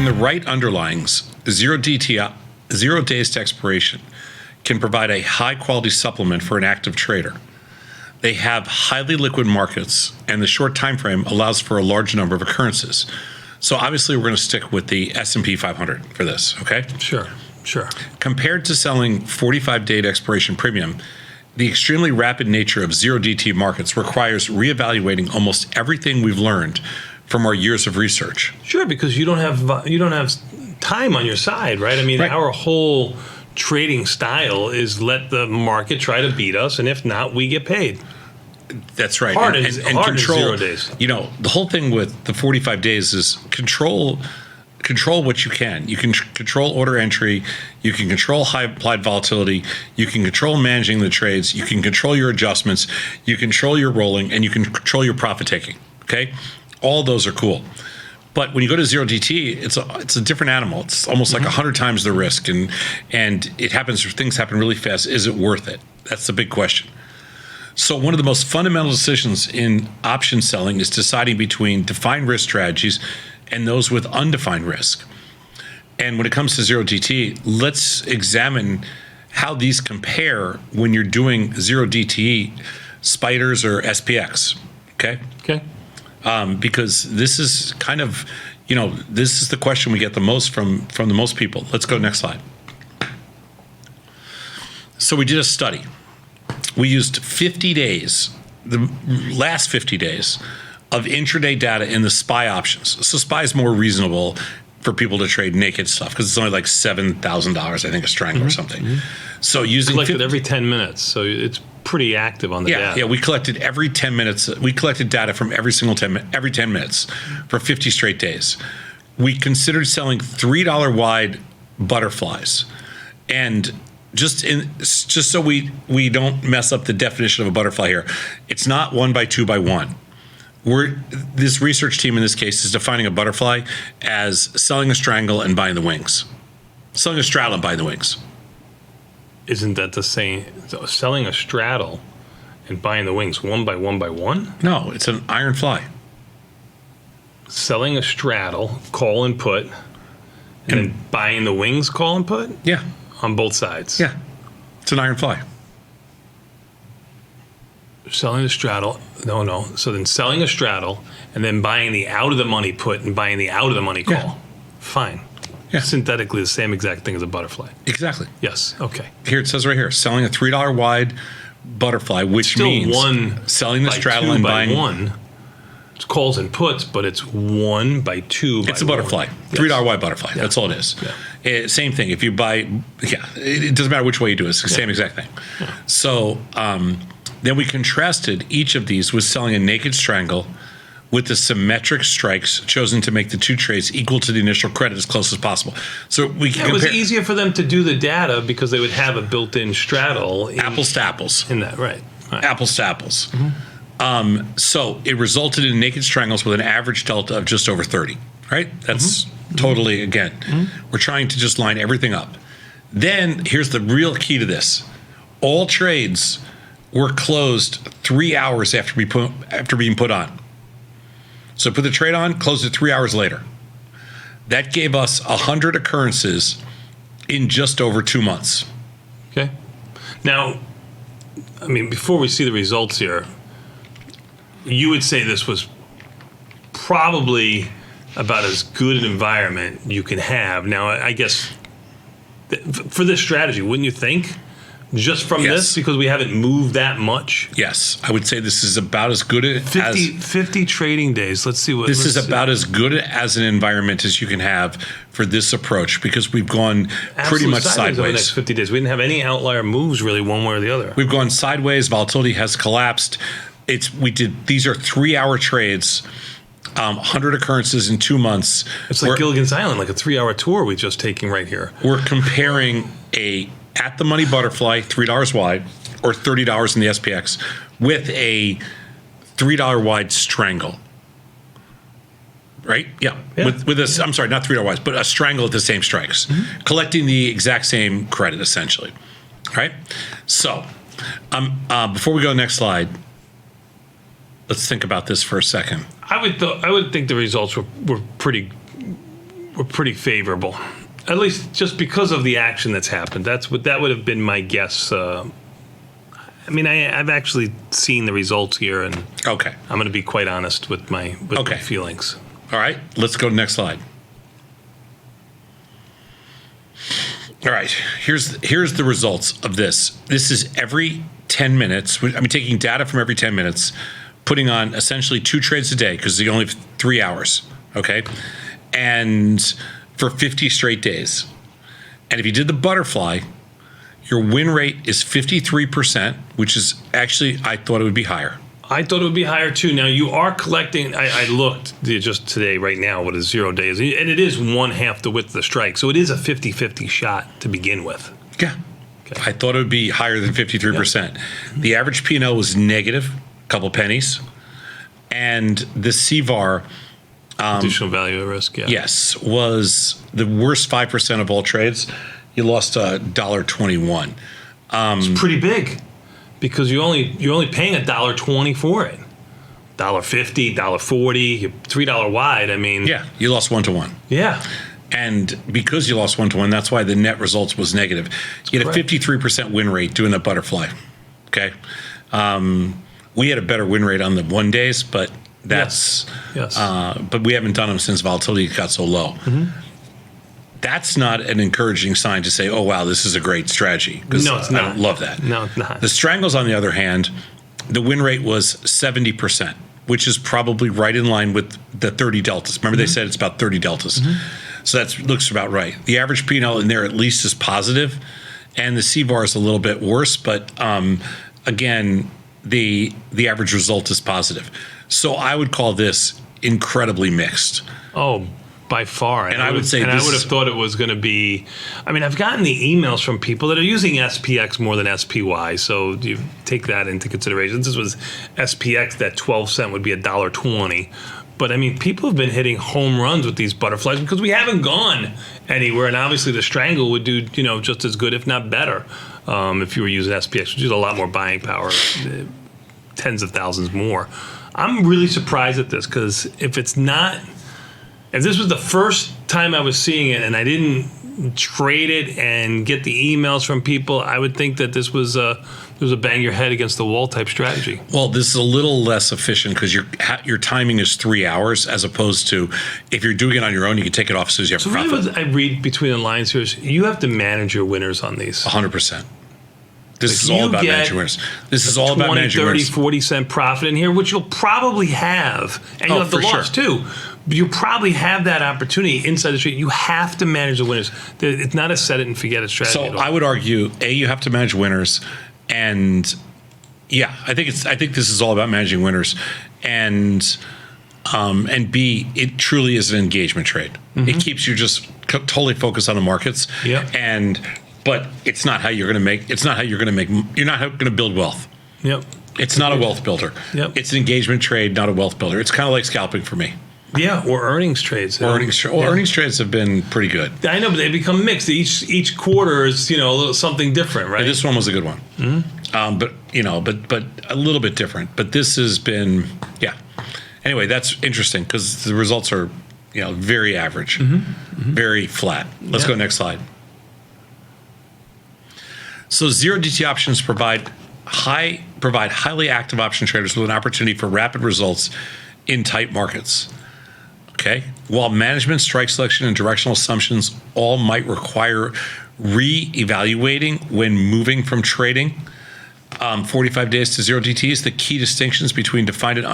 in the right underlyings, zero DTE, 0 days to expiration, can provide a high-quality supplement for an active trader. They have highly liquid markets, and the short time frame allows for a large number of occurrences. So obviously, we're going to stick with the S&P 500 for this, okay? Sure. Compared to selling 45-day expiration premium, the extremely rapid nature of zero DTE markets requires reevaluating almost everything we've learned from our years of research. Sure, because you don't have time on your side, right? I mean, Right. Our whole trading style is let the market try to beat us, and if not, we get paid. That's right. Hard and is control 0 days. You know, the whole thing with the 45 days is control what you can. You can control order entry. You can control high applied volatility. You can control managing the trades. You can control your adjustments. You control your rolling, and you can control your profit taking. Okay, all those are cool. But when you go to zero DTE, it's a different animal. It's almost like 100 times the risk, and things happen really fast. Is it worth it? That's the big question. So one of the most fundamental decisions in option selling is deciding between defined risk strategies and those with undefined risk. And when it comes to zero DTE, let's examine how these compare when you're doing zero DTE spiders or SPX. Okay. Because this is kind of, this is the question we get the most from the most people. Let's go next slide. So we did a study. We used 50 days, the last 50 days of intraday data in the SPY options. So SPY is more reasonable for people to trade naked stuff because it's only like $7,000, I think, a strangle or something. So using collected every 10 minutes, so it's pretty active on the data. Yeah, we collected every 10 minutes. We collected data from every 10 minutes for 50 straight days. We considered selling $3 wide butterflies, and just so we don't mess up the definition of a butterfly here, it's not 1 by 2 by 1. This research team in this case is defining a butterfly as selling a strangle and buying the wings. Selling a straddle and buying the wings. Isn't that the same? So selling a straddle and buying the wings 1 by 1 by 1? No, it's an iron fly. Selling a straddle, call and put, and then buying the wings, call and put? Yeah. On both sides? Yeah. It's an iron fly. Selling the straddle, no. So then selling a straddle and then buying the out of the money put and buying the out of the money call. Yeah. Fine. Yeah. Synthetically the same exact thing as a butterfly. Exactly. Yes. Okay. Here it says right here, selling a $3 wide butterfly, which Still means one selling the by straddle 2 and by buying 1. It's calls and puts, but it's 1 by 2 by It's a butterfly, 1. $3 wide butterfly. Yeah. That's all it is. Yeah. Same thing. If you buy, it doesn't matter which way you do it. It's the same exact thing. Yeah. So then we contrasted each of these with selling a naked strangle with the symmetric strikes chosen to make the two trades equal to the initial credit as close as possible. So we can it was easier for them to do the data because they would have a built-in straddle. Apples to apples. In that, right. Apples to apples. So it resulted in naked strangles with an average delta of just over 30, right? That's totally, again, we're trying to just line everything up. Then here's the real key to this. All trades were closed 3 hours after being put on. So put the trade on, closed it 3 hours later. That gave us 100 occurrences in just over 2 months. Okay. Now, I mean, before we see the results here, you would say this was probably about as good an environment you can have. Now, I guess for this strategy, wouldn't you think? Just from this, because we haven't moved that much? Yes, I would say this is about as good as 50 trading days. Let's see what this is about as good as an environment as you can have for this approach, because we've gone pretty much sideways over the next 50 days. We didn't have any outlier moves really one way or the other. We've gone sideways. Volatility has collapsed. These are 3 hour trades, 100 occurrences in 2 months. It's like Gilligan's Island, like a 3 hour tour we're just taking right here. We're comparing a at the money butterfly, $3 wide, or $30 in the SPX, with a $3 wide strangle. Right? Yeah. With this, I'm sorry, not $3 wide, but a strangle at the same strikes, collecting the exact same credit essentially. All right. So, before we go to the next slide, let's think about this for a second. I would think the results were were pretty favorable, at least just because of the action that's happened. That would have been my guess. I mean, I've actually seen the results here, and Okay. I'm going to be quite honest with my feelings. All right. Let's go to the next slide. All right. Here's the results of this. This is every 10 minutes. I'm taking data from every 10 minutes, putting on essentially 2 trades a day because you only have 3 hours. Okay. And for 50 straight days. And if you did the butterfly, your win rate is 53%, which is actually, I thought it would be higher. I thought it would be higher too. Now you are collecting. I looked just today, right now, what is 0 days, and it is 1/2 the width of the strike, so it is a 50-50 shot to begin with. Yeah, okay. I thought it would be higher than 53%. Yep. The average P&L was negative, a couple pennies, and the CVAR. Additional value at risk. Yeah. Yes, was the worst 5% of all trades. You lost $1.21. It's pretty big. Because you're only paying $1.20 for it, $1.50, $1.40, $3 wide. I mean, yeah, you lost 1-to-1. Yeah, and because you lost 1-to-1, that's why the net results was negative. You had a 53% win rate doing a butterfly. Okay, we had a better win rate on the 1 days, but that's yes. But we haven't done them since volatility got so low. Mm-hmm. That's not an encouraging sign to say, oh, wow, this is a great strategy. No, it's not. I don't love that. No, it's not. The strangles, on the other hand, the win rate was 70%, which is probably right in line with the 30 deltas. Remember, they said it's about 30 deltas. So that looks about right. The average P&L in there at least is positive, and the CVAR is a little bit worse, but again, the average result is positive. So I would call this incredibly mixed. Oh, by far. And I would say I would have thought it was going to be, I mean, I've gotten the emails from people that are using SPX more than SPY. So you take that into consideration. This was SPX, that 12 cent would be $1.20. But I mean, people have been hitting home runs with these butterflies because we haven't gone anywhere. And obviously the strangle would do, just as good, if not better, if you were using SPX, which is a lot more buying power, tens of thousands more. I'm really surprised at this because if this was the first time I was seeing it and I didn't trade it and get the emails from people, I would think that this was a bang your head against the wall type strategy. Well, this is a little less efficient because your timing is 3 hours, as opposed to if you're doing it on your own, you can take it off as soon as you have profit. So really what I read between the lines here is you have to manage your winners on these. 100%. This is all about managing winners. This is all about managing winners. 20, 30, 40 cent profit in here, which you'll probably have. And you'll have the loss too. But you probably have that opportunity inside the street. You have to manage the winners. It's not a set it and forget it strategy. So I would argue, A, you have to manage winners. And yeah, I think this is all about managing winners. And B, it truly is an engagement trade. Mm-hmm. It keeps you just totally focused on the markets. Yep. But it's not how you're going to make. It's not how you're going to make. You're not going to build wealth. Yep. It's not a wealth builder. Yep. It's an engagement trade, not a wealth builder. It's kind of like scalping for me. Yeah, or earnings trades. Earnings trades have been pretty good. I know, but they become mixed. Each quarter is a little something different, right? And this one was a good one. Mm-hmm. But a little bit different. But this has been Anyway, that's interesting because the results are very average, very flat. Let's go next slide. So zero DTE options provide highly active option traders with an opportunity for rapid results in tight markets. Okay. While management, strike selection, and directional assumptions all might require re-evaluating when moving from trading 45 days to zero DTEs, the key distinctions between defined and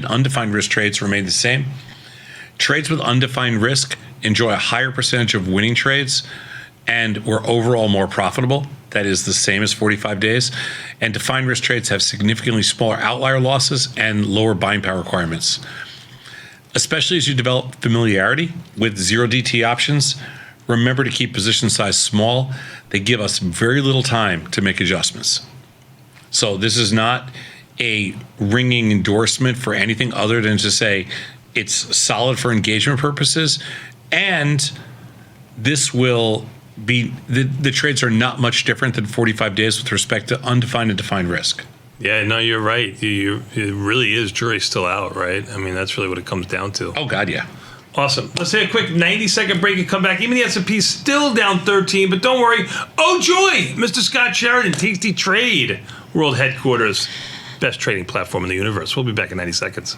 undefined risk trades remain the same. Trades with undefined risk enjoy a higher percentage of winning trades and were overall more profitable. That is the same as 45 days. And defined risk trades have significantly smaller outlier losses and lower buying power requirements. Especially as you develop familiarity with zero DTE options, remember to keep position size small. They give us very little time to make adjustments. So this is not a ringing endorsement for anything other than to say it's solid for engagement purposes, and this will be the trades are not much different than 45 days with respect to undefined and defined risk. Yeah, no, you're right. It really is jury still out, right? I mean, that's really what it comes down to. Oh God, yeah. Awesome. Let's take a quick 90-second break and come back. Even the S&P is still down 13, but don't worry. Oh, joy! Mr. Scott Sheridan, Tasty Trade, world headquarters, best trading platform in the universe. We'll be back in 90 seconds.